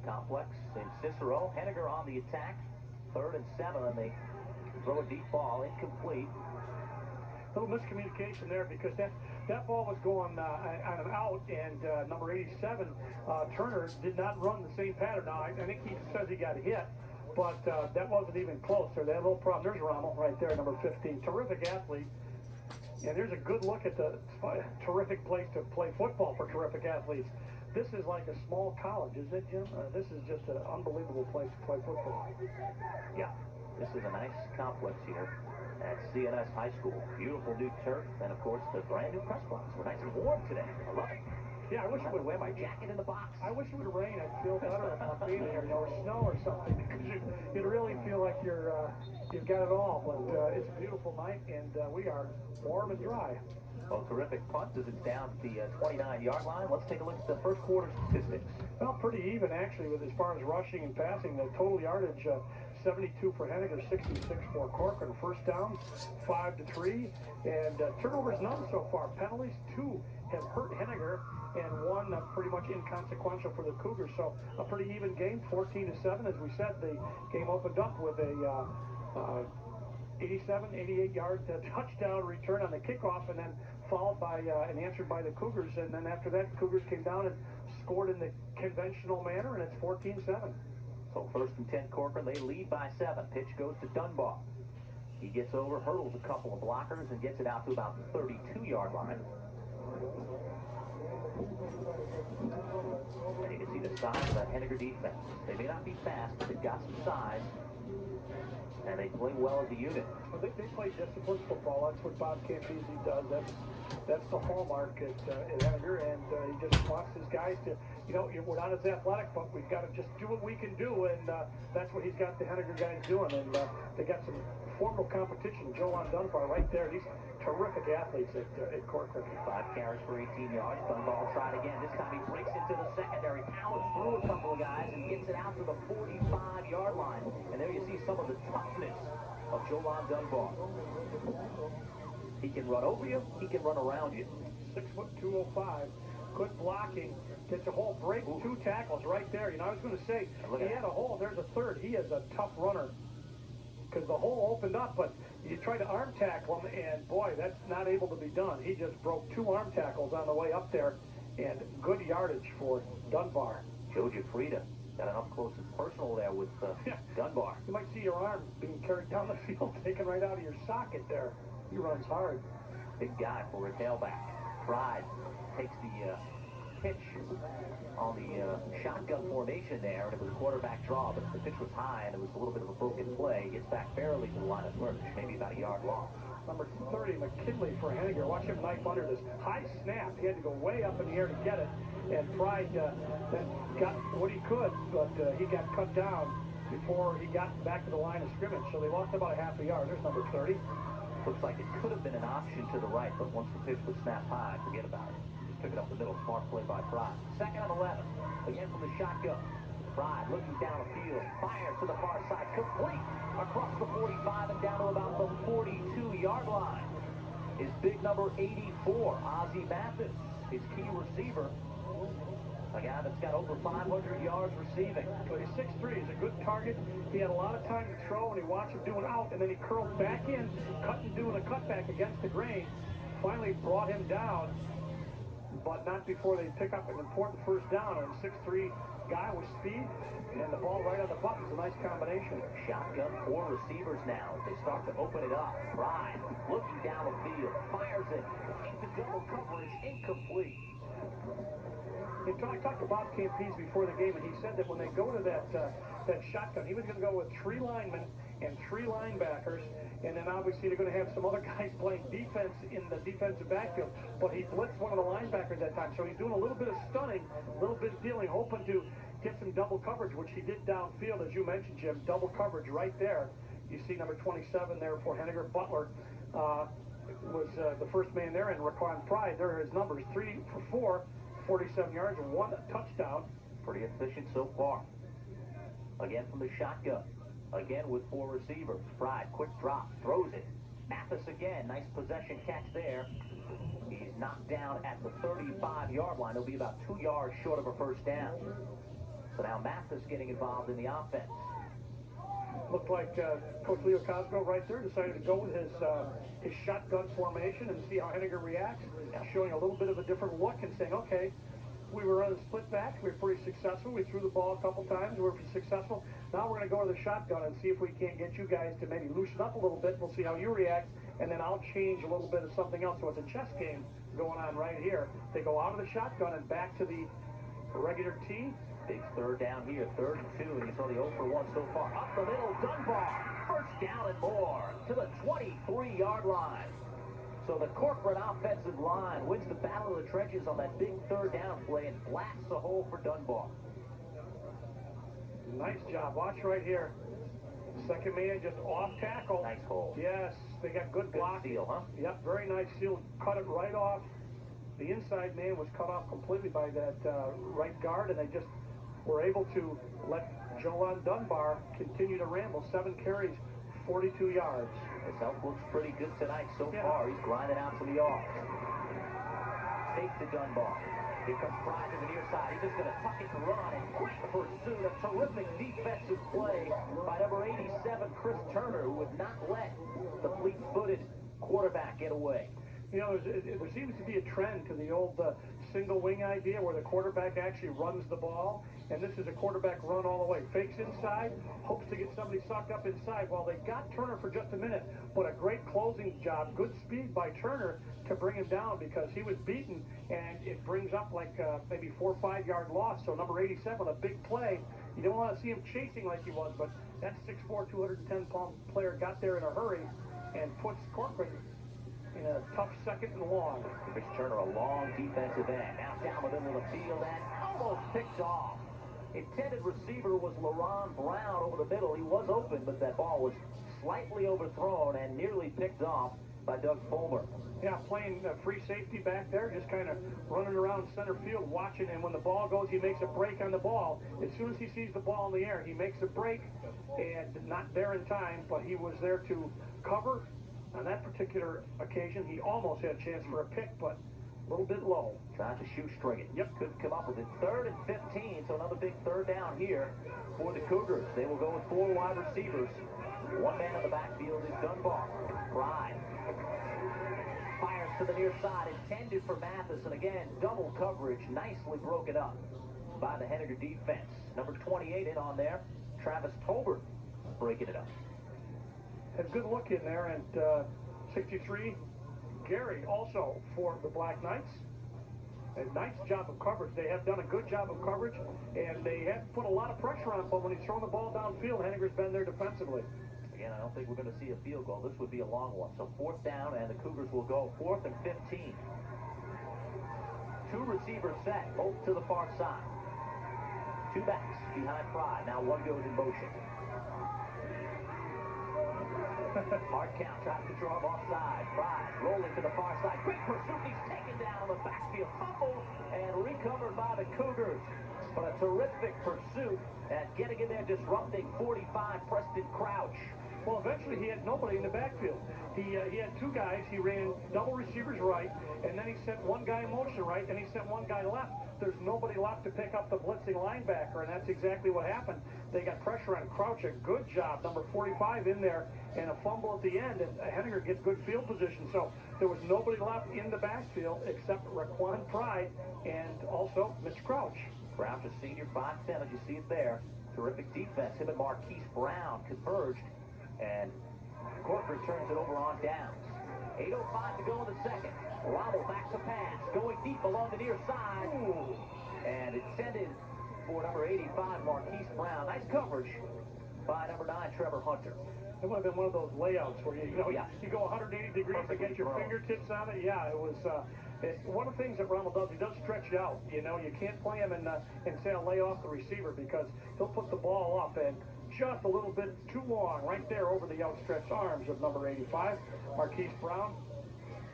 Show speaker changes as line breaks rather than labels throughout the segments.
complex in Cicero. Henninger on the attack. 3rd and 7, and they throw a deep ball, incomplete.
Little miscommunication there because that ball was going on an out, and number 87, Turner, did not run the same pattern. Now, I think he says he got hit, but that wasn't even close. They had a little problem. There's Rommel right there, number 15. Terrific athlete. And there's a good look at the terrific place to play football for terrific athletes. This is like a small college, isn't it, Jim? This is just an unbelievable place to play football.
Yeah, this is a nice complex here at CNS High School. Beautiful new turf, and of course the brand new press box. We're nice and warm today. I love it.
Yeah, I wish it would
wear my jacket in the box.
I wish it would rain. I'd feel better about being here, or snow or something, because you'd really feel like you've got it all. But it's a beautiful night, and we are warm and dry.
Well, terrific punt as it's down at the 29-yard line. Let's take a look at the first quarter statistics.
Well, pretty even, actually, with as far as rushing and passing. The total yardage, 72 for Henninger, 66 for Corcoran. First down, 5-3. And turnovers, none so far. Penalties, 2 have hurt Henninger, and 1 pretty much inconsequential for the Cougars. So a pretty even game, 14-7. As we said, the game opened up with a 88-yard touchdown return on the kickoff, and then followed by and answered by the Cougars. And then after that, Cougars came down and scored in the conventional manner, and it's 14-7.
So 1st and 10, Corcoran. They lead by 7. Pitch goes to Dunbar. He gets over, hurdles a couple of blockers, and gets it out to about the 32-yard line. And you can see the size of that Henninger defense. They may not be fast, but they've got some size. And they play well as a unit.
Well, they play disciplined football. That's what Bob Campese does. That's the hallmark at Henninger, and he just wants his guys to, we're not as athletic, but we've got to just do what we can do, and that's what he's got the Henninger guys doing. And they got some formidable competition. Jolan Dunbar right there. These terrific athletes at Corcoran.
5 carries for 18 yards. Dunbar tried again. This time he breaks into the secondary, powers through a couple of guys, and gets it out to the 45-yard line. And there you see some of the toughness of Jolan Dunbar. He can run over you. He can run around you.
6', 205. Good blocking. Gets a hole, break 2 tackles right there. I was going to say, he had a hole. There's a 3rd. He is a tough runner because the hole opened up, but you try to arm tackle him, and boy, that's not able to be done. He just broke 2 arm tackles on the way up there, and good yardage for Dunbar.
Joe Giuffrida got an up-close and personal there with Dunbar.
You might see your arm being carried down the field, taken right out of your socket there. He runs hard.
Big guy for a tailback. Pride takes the pitch on the shotgun formation there, and it was a quarterback draw, but the pitch was high, and it was a little bit of a broken play. Gets back barely to the line of scrimmage, maybe about a yard long.
Number 30, McKinley for Henninger. Watch him knife under this high snap. He had to go way up in the air to get it, and Pride got what he could, but he got cut down before he got back to the line of scrimmage, so they lost about a half a yard. There's number 30.
Looks like it could have been an option to the right, but once the pitch was snapped high, forget about it. Just took it up the middle. Smart play by Pride. 2nd and 11. Again from the shotgun. Pride looking down the field. Fires to the far side. Complete across the 45 and down to about the 42-yard line. His big number 84, Ozzie Mathis, his key receiver. A guy that's got over 500 yards receiving.
But he's 6'3", he's a good target. He had a lot of time to throw, and he watched him doing out, and then he curled back in, doing a cutback against the grain. Finally brought him down, but not before they pick up an important first down. And 6'3" guy with speed, and the ball right on the button is a nice combination.
Shotgun, 4 receivers now as they start to open it up. Pride looking down the field, fires it into double coverage, incomplete.
I talked to Bob Campese before the game, and he said that when they go to that shotgun, he was going to go with 3 linemen and 3 linebackers, and then obviously they're going to have some other guys playing defense in the defensive backfield. But he blitzed one of the linebackers that time, so he's doing a little bit of stunning, a little bit of dealing, hoping to get some double coverage, which he did downfield, as you mentioned, Jim. Double coverage right there. You see number 27 there for Henninger. Butler was the first man there, and Raquan Pride, there are his numbers, 3 for 4. 47 yards and 1 touchdown.
Pretty efficient so far. Again from the shotgun. Again with 4 receivers. Pride, quick drop, throws it. Mathis again, nice possession catch there. He's knocked down at the 35-yard line. He'll be about 2 yards short of a first down. So now Mathis getting involved in the offense.
Looked like Coach Leo Cosgrove right there decided to go with his shotgun formation and see how Henninger reacts, showing a little bit of a different look and saying, okay, we were on a split back. We were pretty successful. We threw the ball a couple times. We were successful. Now we're going to go to the shotgun and see if we can't get you guys to maybe loosen up a little bit. We'll see how you react, and then I'll change a little bit of something else. So it's a chess game going on right here. They go out of the shotgun and back to the regular tee.
Big third down here, 3rd and 2, and you saw the 0 for 1 so far. Up the middle, Dunbar, first down and more to the 23-yard line. So the Corcoran offensive line wins the battle of the trenches on that big 3rd down play and blasts the hole for Dunbar.
Nice job. Watch right here. Second man just off tackle.
Nice hole.
Yes, they got good block.
Good seal, huh?
Yep, very nice seal. Cut it right off. The inside man was cut off completely by that right guard, and they just were able to let Jolan Dunbar continue to ramble. 7 carries, 42 yards.
His health looks pretty good tonight so far. He's grinding out some yards. Fake to Dunbar. Here comes Pride to the near side. He's just going to tuck it and run, and great pursuit. A terrific defensive play by number 87, Chris Turner, who would not let the fleet-footed quarterback get away.
You know, there seems to be a trend to the old single wing idea where the quarterback actually runs the ball, and this is a quarterback run all the way. Fakes inside, hopes to get somebody sucked up inside. Well, they got Turner for just a minute, but a great closing job. Good speed by Turner to bring him down because he was beaten, and it brings up like maybe 4 or 5 yard loss. So number 87, a big play. You don't want to see him chasing like he was, but that 6'4", 210-pound player got there in a hurry and puts Corcoran in a tough 2nd and long.
Chris Turner, a long defensive end. Now down the middle of the field and almost picked off. Intended receiver was LaRon Brown over the middle. He was open, but that ball was slightly overthrown and nearly picked off by Doug Fulmer.
Yeah, playing free safety back there, just kind of running around center field, watching, and when the ball goes, he makes a break on the ball. As soon as he sees the ball in the air, he makes a break, and not there in time, but he was there to cover. On that particular occasion, he almost had a chance for a pick, but a little bit low.
Trying to shoestring it.
Yep.
Couldn't come up with it. 3rd and 15, so another big 3rd down here for the Cougars. They will go with 4 wide receivers. 1 man in the backfield is Dunbar. Pride fires to the near side, intended for Mathis, and again, double coverage, nicely broken up by the Henninger defense. Number 28 in on there, Travis Tolbert breaking it up.
Had a good look in there, and 63, Gary also for the Black Knights. A nice job of coverage. They have done a good job of coverage, and they have put a lot of pressure on him, but when he's thrown the ball downfield, Henninger's been there defensively.
Again, I don't think we're going to see a field goal. This would be a long one. So 4th down, and the Cougars will go 4th and 15. 2 receivers set, both to the far side. 2 backs behind Pride. Now 1 goes in motion. Hard count, tries to draw him offside. Pride rolling to the far side. Quick pursuit. He's taken down in the backfield. Fumbled and recovered by the Cougars. But a terrific pursuit and getting in there, disrupting 45 Preston Crouch.
Well, eventually he had nobody in the backfield. He had 2 guys. He ran double receivers right, and then he sent 1 guy in motion right, and he sent 1 guy left. There's nobody left to pick up the blitzing linebacker, and that's exactly what happened. They got pressure on Crouch. A good job, number 45 in there, and a fumble at the end, and Henninger gets good field position. So there was nobody left in the backfield except Raquan Pride and also Mr. Crouch.
Crouch, a senior, 5'10", as you see it there. Terrific defense. Him and Marquise Brown converged, and Corcoran turns it over on downs. 8:05 to go in the 2nd. Rommel backs a pass, going deep along the near side. Ooh. And intended for number 85, Marquise Brown. Nice coverage by number 9, Trevor Hunter.
It would have been one of those layouts where you go 180 degrees to get your fingertips on it. Yeah, it was one of the things that Rommel does. He does stretch it out. You know, you can't play him and say I'll lay off the receiver because he'll put the ball up and just a little bit too long right there over the outstretched arms of number 85, Marquise Brown.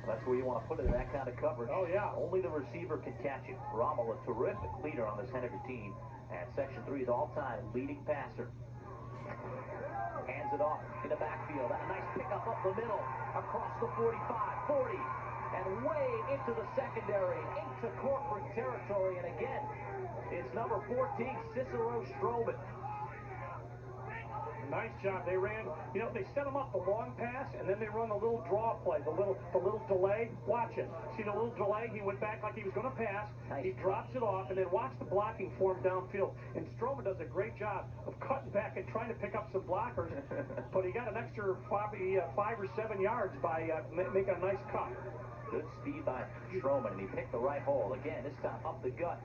That's where you want to put it in that kind of coverage.
Oh, yeah.
Only the receiver can catch it. Rommel, a terrific leader on this Henninger team, and Section 3's all-time leading passer. Hands it off in the backfield. And a nice pickup up the middle, across the 45, 40, and way into the secondary, into Corcoran territory, and again, it's number 14, Cicero Stroman.
Nice job. They ran, they set him up the long pass, and then they run the little draw play, the little delay. Watch it. See the little delay? He went back like he was going to pass.
Nice.
He drops it off, and then watch the blocking form downfield. And Stroman does a great job of cutting back and trying to pick up some blockers, but he got an extra 5 or 7 yards by making a nice cut.
Good speed by Stroman, and he picked the right hole. Again, this time up the gut,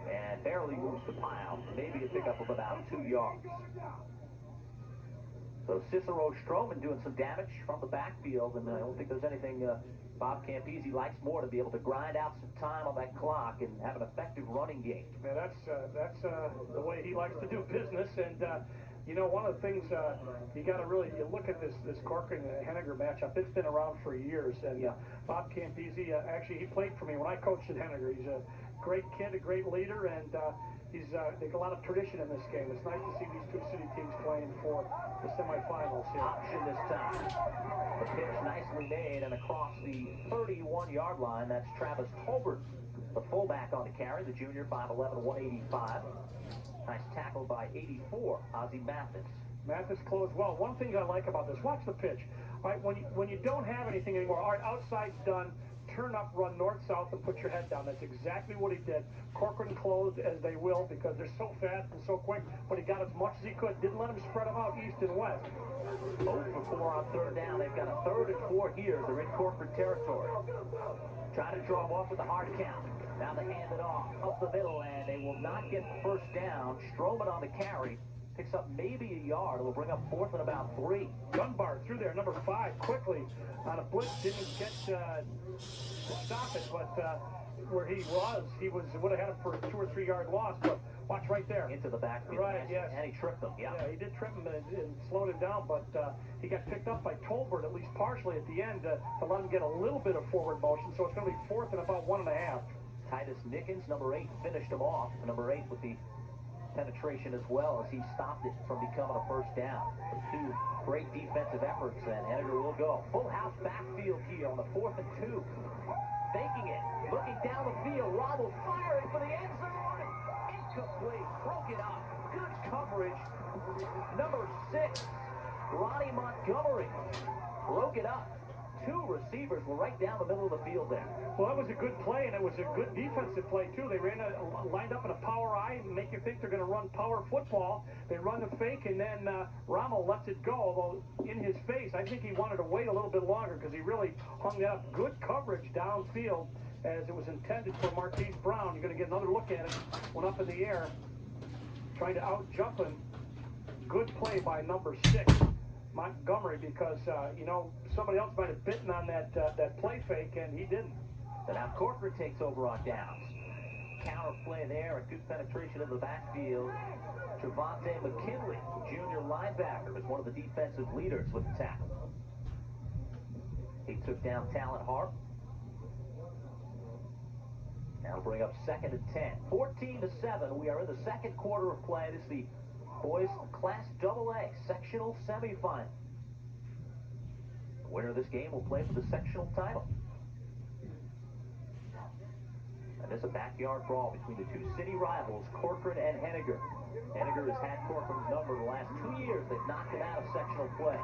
and barely moves the pile. Maybe a pickup of about 2 yards. So Cicero Stroman doing some damage from the backfield, and I don't think there's anything Bob Campese likes more to be able to grind out some time on that clock and have an effective running game.
Yeah, that's the way he likes to do business, and one of the things you got to really look at this Corcoran Henninger matchup. It's been around for years, and Bob Campese actually he played for me when I coached at Henninger. He's a great kid, a great leader, and they got a lot of tradition in this game. It's nice to see these two city teams playing for the semifinals here.
Option this time. The pitch nicely made, and across the 31-yard line, that's Travis Tolbert, the fullback on the carry, the junior, 5'11", 185. Nice tackle by 84, Ozzie Mathis.
Mathis closed well. One thing I like about this, watch the pitch. All right, when you don't have anything anymore, all right, outside's done. Turn up, run north-south, and put your head down. That's exactly what he did. Corcoran closed as they will because they're so fast and so quick, but he got as much as he could. Didn't let them spread them out east and west.
0 for 4 on third down. They've got a 3rd and 4 here. They're in Corcoran territory. Try to draw them off with a hard count. Now they hand it off up the middle, and they will not get the first down. Stroman on the carry. Picks up maybe a yard. It'll bring up 4th and about 3.
Dunbar through there, number 5, quickly on a blitz. Didn't get to stop it, but where he would have had him for a 2 or 3 yard loss. But watch right there.
Into the backfield.
Right, yes.
And he tripped him,
Yeah, he did trip him and slowed him down, but he got picked up by Tolbert, at least partially at the end, to let him get a little bit of forward motion. So it's going to be 4th and about 1.5.
Titus Nickens, number 8, finished him off. Number 8 with the penetration as well as he stopped it from becoming a first down. 2 great defensive efforts, and Henninger will go. Full house backfield here on the 4th and 2. Faking it, looking down the field. Rommel firing for the end zone. Incomplete, broke it up. Good coverage. Number 6, Ronnie Montgomery, broke it up. 2 receivers were right down the middle of the field there.
Well, that was a good play, and it was a good defensive play, too. They lined up in a power eye and make you think they're going to run power football. They run the fake, and then Rommel lets it go, although in his face, I think he wanted to wait a little bit longer because he really hung that up. Good coverage downfield as it was intended for Marquise Brown. You're going to get another look at it. Went up in the air, trying to out-jump him. Good play by number 6. Montgomery, because somebody else might have bitten on that play fake, and he didn't.
So now Corcoran takes over on downs. Counter play there, a good penetration of the backfield. Javante McKinley, junior linebacker, is one of the defensive leaders with the tackle. He took down Talent Harp. Now bring up 2nd and 10. 14-7. We are in the second quarter of play. This is the boys Class AA sectional semifinal. The winner of this game will play for the sectional title. And this is a backyard brawl between the 2 city rivals, Corcoran and Henninger. Henninger has had Corcoran's number the last 2 years. They've knocked him out of sectional play.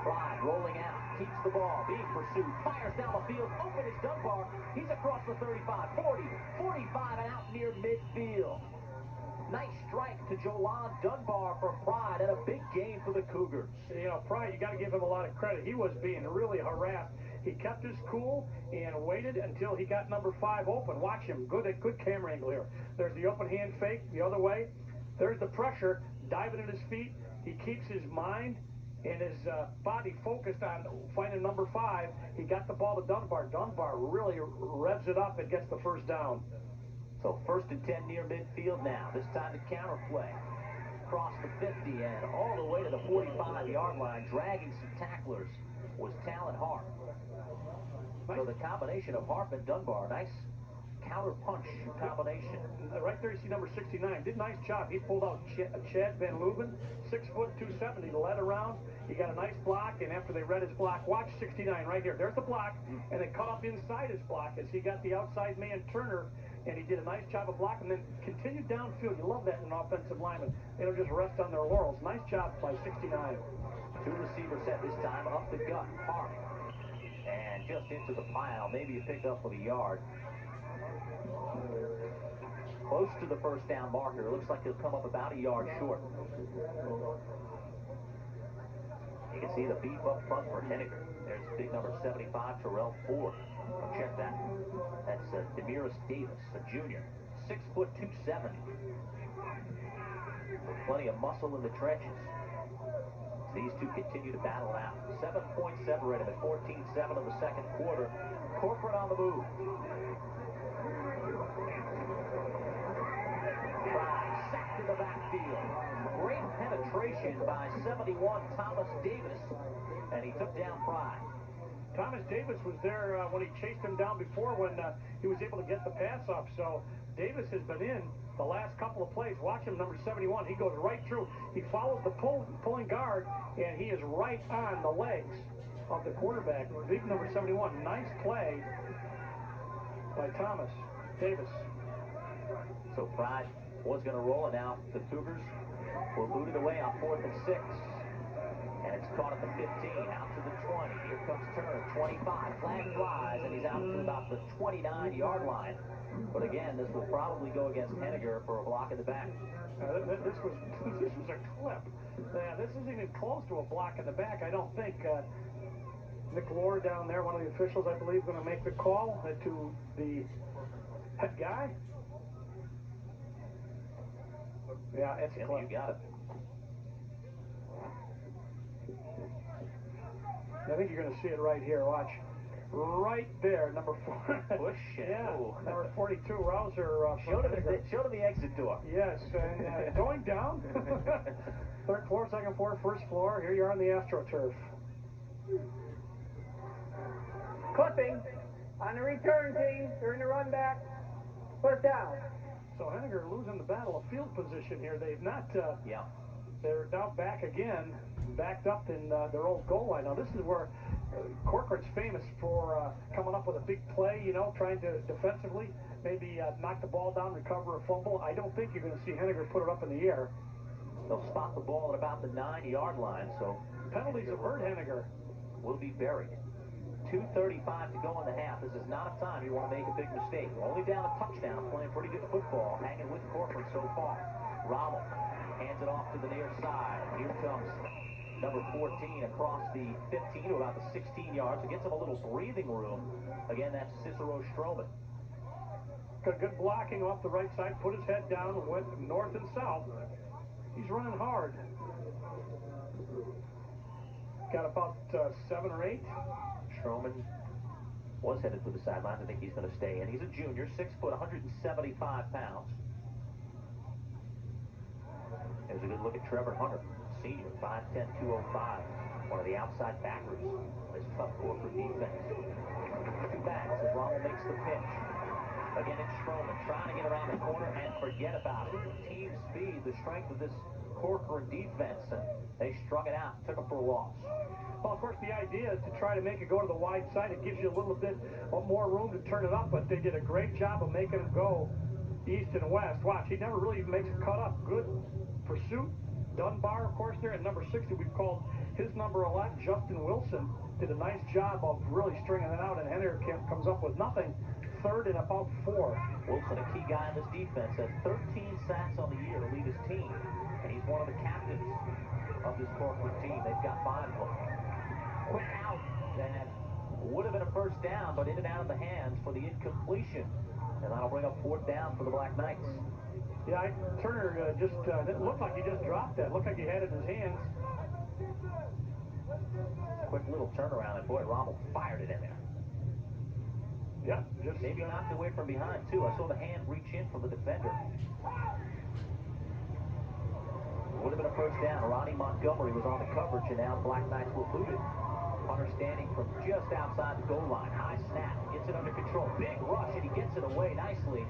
Pride rolling out, keeps the ball, being pursued, fires down the field, open is Dunbar. He's across the 35, 40, 45, and out near midfield. Nice strike to Jolan Dunbar from Pride, and a big game for the Cougars.
Pride, you got to give him a lot of credit. He was being really harassed. He kept his cool and waited until he got number 5 open. Watch him. Good camera angle here. There's the open hand fake the other way. There's the pressure, diving at his feet. He keeps his mind and his body focused on finding number 5. He got the ball to Dunbar. Dunbar really revs it up and gets the first down.
So 1st and 10 near midfield now. This time the counter play. Across the 50 and all the way to the 45-yard line, dragging some tacklers, was Talent Harp. So the combination of Harp and Dunbar, nice counter-punch combination.
Right there you see number 69. Did a nice job. He pulled out Chad Van Leuven, 6 foot 270, led around. He got a nice block, and after they read his block, watch 69 right here. There's the block, and they cut up inside his block as he got the outside man Turner, and he did a nice job of blocking, and then continued downfield. You love that in an offensive lineman. They don't just rest on their laurels. Nice job by 69.
2 receivers set this time, up the gut, Park. And just into the pile, maybe a pickup for the yard. Close to the first down marker. It looks like he'll come up about a yard short. You can see the beef up front for Henninger. There's big number 75, Terrell Ford. Check that. That's Demiris Davis, a junior. 6 foot 270. Plenty of muscle in the trenches. These two continue to battle out. 7 points separated at 14-7 of the second quarter. Corcoran on the move. Sacked in the backfield. Great penetration by 71 Thomas Davis, and he took down Fry.
Thomas Davis was there when he chased him down before when he was able to get the pass off. So Davis has been in the last couple of plays. Watch him, number 71. He goes right through. He follows the pulling guard, and he is right on the legs of the quarterback. Big number 71. Nice play by Thomas Davis.
So Fry was going to roll, and now the Cougars will boot it away on 4th and 6. And it's caught at the 15, out to the 20. Here comes Turner, 25. Flag flies, and he's out to about the 29-yard line. But again, this will probably go against Henninger for a block in the back.
This was a clip. This isn't even close to a block in the back. I don't think Nick Lohr down there, one of the officials, I believe, going to make the call to the head guy. Yeah, it's a clip.
You got it.
I think you're going to see it right here. Watch. Right there, number 4.
Push.
Yeah, number 42, Rouser.
Show them the exit door.
Yes, and going down. 3rd floor, 2nd floor, 1st floor. Here you are on the AstroTurf.
Clipping on the return team during the run back. 1st down.
So Henninger losing the battle of field position here. They've not.
Yeah.
They're now back again, backed up in their old goal line. Now this is where Corcoran's famous for coming up with a big play, you know, trying to defensively maybe knock the ball down, recover a fumble. I don't think you're going to see Henninger put it up in the air.
They'll spot the ball at about the 9-yard line, so
penalties avert Henninger.
Will be buried. 2:35 to go in the half. This is not a time you want to make a big mistake. Only down a touchdown, playing pretty good football, hanging with Corcoran so far. Rommel hands it off to the near side. Here comes number 14 across the 15 to about the 16 yards. It gets him a little breathing room. Again, that's Cicero Stroman.
Got good blocking off the right side, put his head down and went north and south. He's running hard. Got about 7 or 8.
Stroman was headed to the sidelines. I think he's going to stay in. He's a junior, 6 foot, 175 pounds. There's a good look at Trevor Hunter, senior, 5'10", 205, one of the outside backers. This tough Corcoran defense. 2 backs as Rommel makes the pitch. Again, it's Stroman trying to get around the corner and forget about it. Team speed, the strength of this Corcoran defense, and they strung it out, took them for a loss.
Well, of course, the idea is to try to make it go to the wide side. It gives you a little bit more room to turn it up, but they did a great job of making it go east and west. Watch, he never really makes it cut up. Good pursuit. Dunbar, of course, there at number 60. We've called his number a lot. Justin Wilson did a nice job of really stringing it out, and Henninger comes up with nothing. 3rd and about 4.
Wilson, a key guy in this defense, has 13 sacks on the year to lead his team, and he's one of the captains of this Corcoran team. They've got 5 of them. Quick out that would have been a 1st down, but in and out of the hands for the incompletion, and that'll bring up 4th down for the Black Knights.
Yeah, Turner just it looked like he just dropped that. Looked like he had it in his hands.
Quick little turnaround, and boy, Rommel fired it in there.
Yeah, just
maybe knocked away from behind too. I saw the hand reach in from the defender. Would have been a 1st down. Ronnie Montgomery was on the coverage, and now the Black Knights will boot it. Hunter standing from just outside the goal line. High snap. Gets it under control. Big rush, and he gets it away nicely.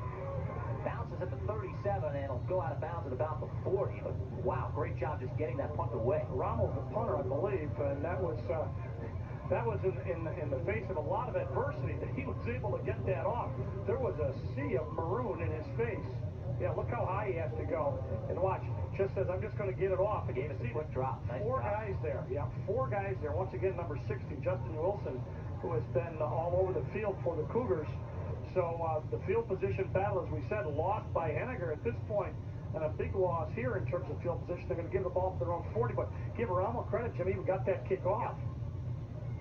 Bounces at the 37, and it'll go out of bounds at about the 40. But, wow, great job just getting that punt away.
Rommel's the punter, I believe, and that was in the face of a lot of adversity that he was able to get that off. There was a sea of maroon in his face. Yeah, look how high he has to go. And watch, just says, I'm just going to get it off. And
Gave it a quick drop. Nice
four
drop.
guys there. Yeah, four guys there. Once again, number 60, Justin Wilson, who has been all over the field for the Cougars. So the field position battle, as we said, lost by Henninger at this point, and a big loss here in terms of field position. They're going to give the ball to their own 40, but give Rommel credit, Jimmy, even got that kick off.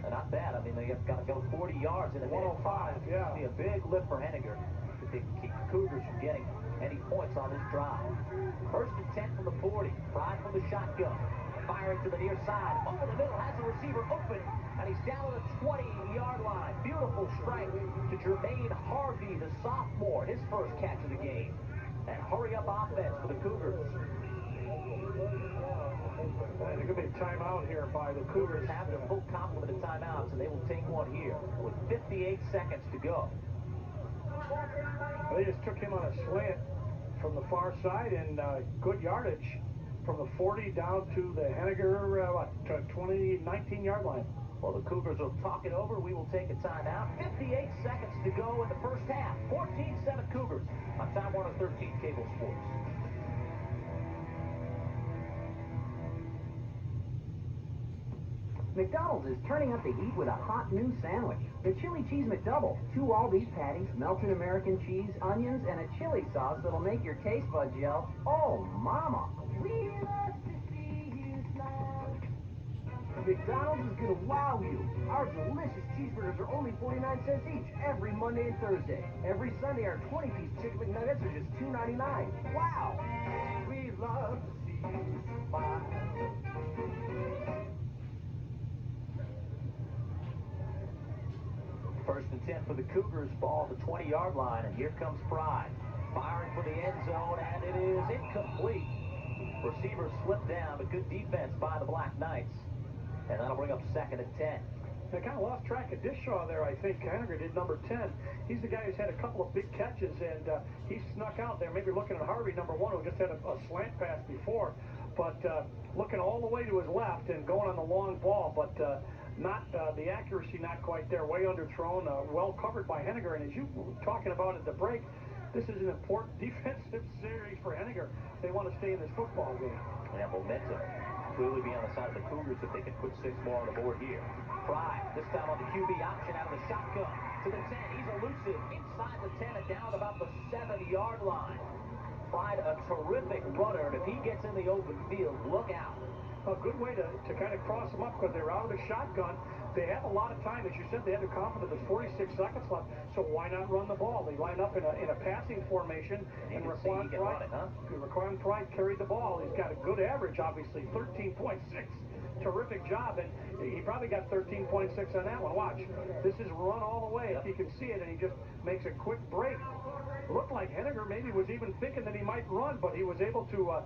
Yeah. Not bad. I mean, they have got to go 40 yards in a
105, yeah.
It'll be a big lift for Henninger if they keep the Cougars from getting any points on this drive. First and 10 from the 40. Pride from the shotgun. Firing to the near side. Over the middle, has the receiver open, and he's down at the 20-yard line. Beautiful strike to Jermaine Harvey, the sophomore, his first catch of the game. And hurry-up offense for the Cougars.
There's going to be a timeout here by the Cougars.
Have their full complement of timeouts, and they will take one here with 58 seconds to go.
They just took him on a slant from the far side, and good yardage from the 40 down to the Henninger 19-yard line.
Well, the Cougars will talk it over. We will take a timeout. 58 seconds to go in the first half. 14-7 Cougars on Time Warner 13 Cable Sports.
McDonald's is turning up the heat with a hot new sandwich. The Chili Cheese McDouble. 2 all-beef patties, melted American cheese, onions, and a chili sauce that'll make your taste buds yell, "Oh, mama!" We love to see you smile. McDonald's is gonna wow you. Our delicious cheeseburgers are only 49 cents each every Monday and Thursday. Every Sunday, our 20-piece chicken McNuggets are just $2.99. Wow! We love to see you smile.
First and 10 for the Cougars, ball at the 20-yard line, and here comes Pride. Firing for the end zone, and it is incomplete. Receiver slipped down, but good defense by the Black Knights. And that'll bring up second and 10.
They kind of lost track of Dishaw there, I think. Henninger did number 10. He's the guy who's had a couple of big catches, and he snuck out there. Maybe looking at Harvey, number 1, who just had a slant pass before. But looking all the way to his left and going on the long ball, but not the accuracy not quite there. Way underthrown, well covered by Henninger. And as you were talking about at the break, this is an important defensive series for Henninger. They want to stay in this football game.
Yeah, momentum clearly be on the side of the Cougars if they can put 6 more on the board here. Pride, this time on the QB option out of the shotgun to the 10. He's elusive inside the 10 and down about the 7-yard line. Pride, a terrific runner, and if he gets in the open field, look out.
A good way to kind of cross them up because they're out of the shotgun. They have a lot of time. As you said, they had the confidence. There's 46 seconds left, so why not run the ball? They line up in a passing formation, and Raquan Pride carried the ball. He's got a good average, obviously, 13.6. Terrific job, and he probably got 13.6 on that one. Watch. This is run all the way, if you can see it, and he just makes a quick break. Looked like Henninger maybe was even thinking that he might run, but he was able to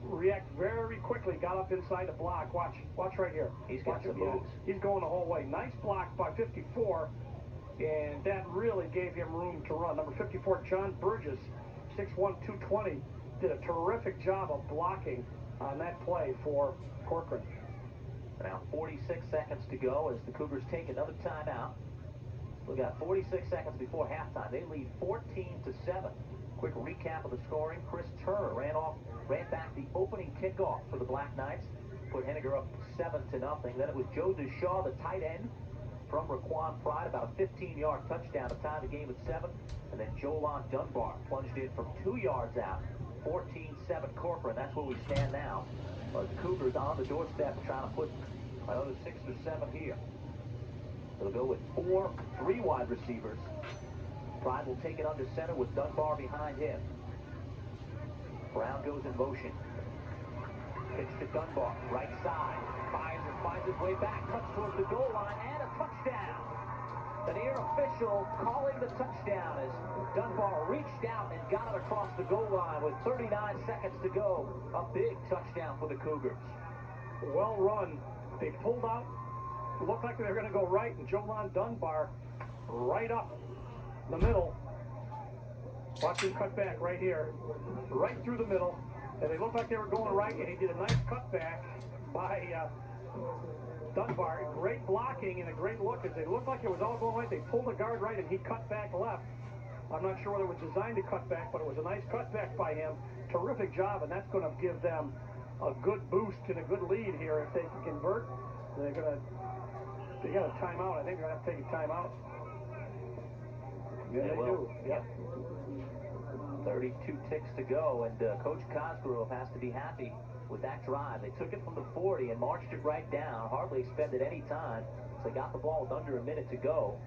react very quickly. Got up inside the block. Watch right here.
He's got some moves.
He's going the whole way. Nice block by 54, and that really gave him room to run. Number 54, John Burgess, 6'1", 220, did a terrific job of blocking on that play for Corcoran.
Now 46 seconds to go as the Cougars take another timeout. We've got 46 seconds before halftime. They lead 14-7. Quick recap of the scoring. Chris Turner ran back the opening kickoff for the Black Knights. Put Henninger up 7-0. Then it was Joe Deshaw, the tight end, from Raquan Pride, about a 15-yard touchdown to tie the game at 7. And then Jolan Dunbar plunged in from 2 yards out. 14-7 Corcoran. That's where we stand now. The Cougars on the doorstep trying to put another 6 or 7 here. They'll go with 4 3-wide receivers. Pride will take it under center with Dunbar behind him. Brown goes in motion. Pitch to Dunbar, right side. Fires and finds his way back. Cuts towards the goal line and a touchdown. The near official calling the touchdown as Dunbar reached out and got it across the goal line with 39 seconds to go. A big touchdown for the Cougars.
Well run. They pulled out looked like they were going to go right, and Jolan Dunbar right up the middle. Watch him cut back right here, right through the middle. And they looked like they were going right, and he did a nice cutback by Dunbar. Great blocking and a great look. As they looked like it was all going right, they pulled the guard right, and he cut back left. I'm not sure whether it was designed to cut back, but it was a nice cutback by him. Terrific job, and that's going to give them a good boost and a good lead here. If they can convert, they got a timeout. I think they're going to have to take a timeout. Yeah, they do. Yep.
32 ticks to go, and Coach Cosgrove has to be happy with that drive. They took it from the 40 and marched it right down, hardly expended any time. So they got the ball with under a minute to go.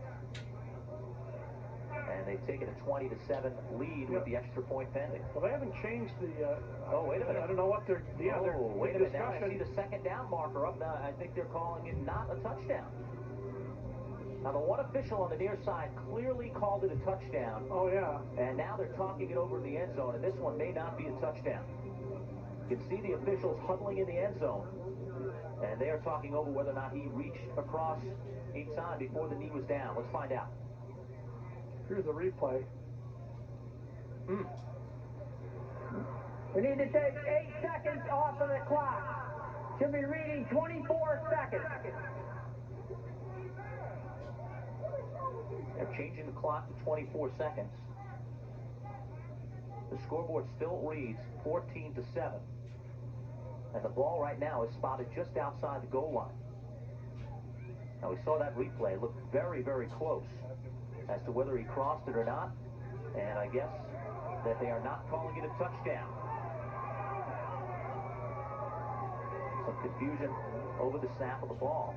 And they've taken a 20-7 lead with the extra point pending.
Well, they haven't changed the...
oh, wait a minute.
I don't know what they're... Yeah,
wait a minute. Now I see the second down marker up. Now I think they're calling it not a touchdown. Now, the one official on the near side clearly called it a touchdown.
Oh, yeah.
And now they're talking it over in the end zone, and this one may not be a touchdown. You can see the officials huddling in the end zone, and they are talking over whether or not he reached across inside before the knee was down. Let's find out.
Here's the replay.
We need to take 8 seconds off of the clock. Should be reading 24 seconds.
They're changing the clock to 24 seconds. The scoreboard still reads 14-7. And the ball right now is spotted just outside the goal line. Now, we saw that replay. It looked very, very close as to whether he crossed it or not. And I guess that they are not calling it a touchdown. Some confusion over the snap of the ball.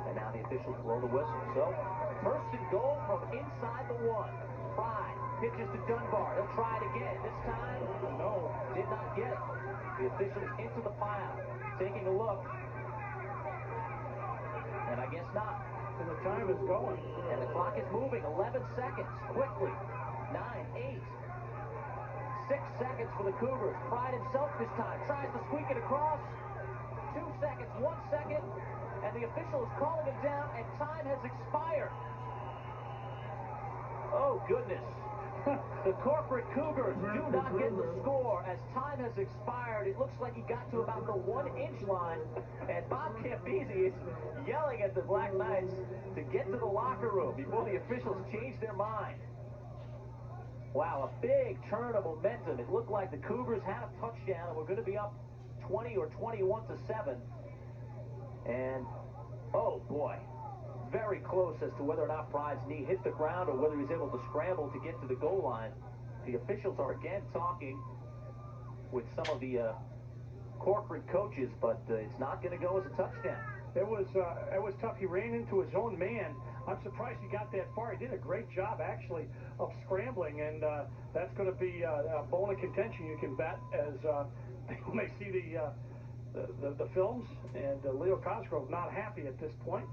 And now the officials blow the whistle. So, first and goal from inside the 1. Pride pitches to Dunbar. He'll try it again. This time, no, did not get it. The officials into the pile, taking a look. And I guess not.
And the time is going.
And the clock is moving. 11 seconds. Quickly. 9, 8. 6 seconds for the Cougars. Pride himself this time. Tries to squeak it across. 2 seconds. 1 second. And the official is calling him down, and time has expired. Oh, goodness. The Corcoran Cougars do not get the score as time has expired. It looks like he got to about the 1-inch line, and Bob Campese is yelling at the Black Knights to get to the locker room before the officials change their mind. Wow, a big turn of momentum. It looked like the Cougars had a touchdown, and we're going to be up 20 or 21-7. And, oh boy, very close as to whether or not Pride's knee hit the ground or whether he's able to scramble to get to the goal line. The officials are again talking with some of the Corcoran coaches, but it's not going to go as a touchdown.
It was tough. He ran into his own man. I'm surprised he got that far. He did a great job, actually, of scrambling, and that's going to be a bone of contention, you can bet, as you may see the films, and Leo Cosgrove not happy at this point.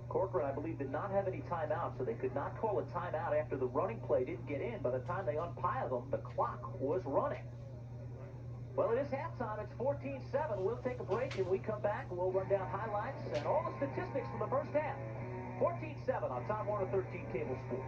Corcoran, I believe, did not have any timeout, so they could not call a timeout after the running play didn't get in. By the time they unpiled them, the clock was running. Well, it is halftime. It's 14-7. We'll take a break, and we come back, and we'll run down highlights and all the statistics from the first half. 14-7 on Time Warner 13 Cable Sports.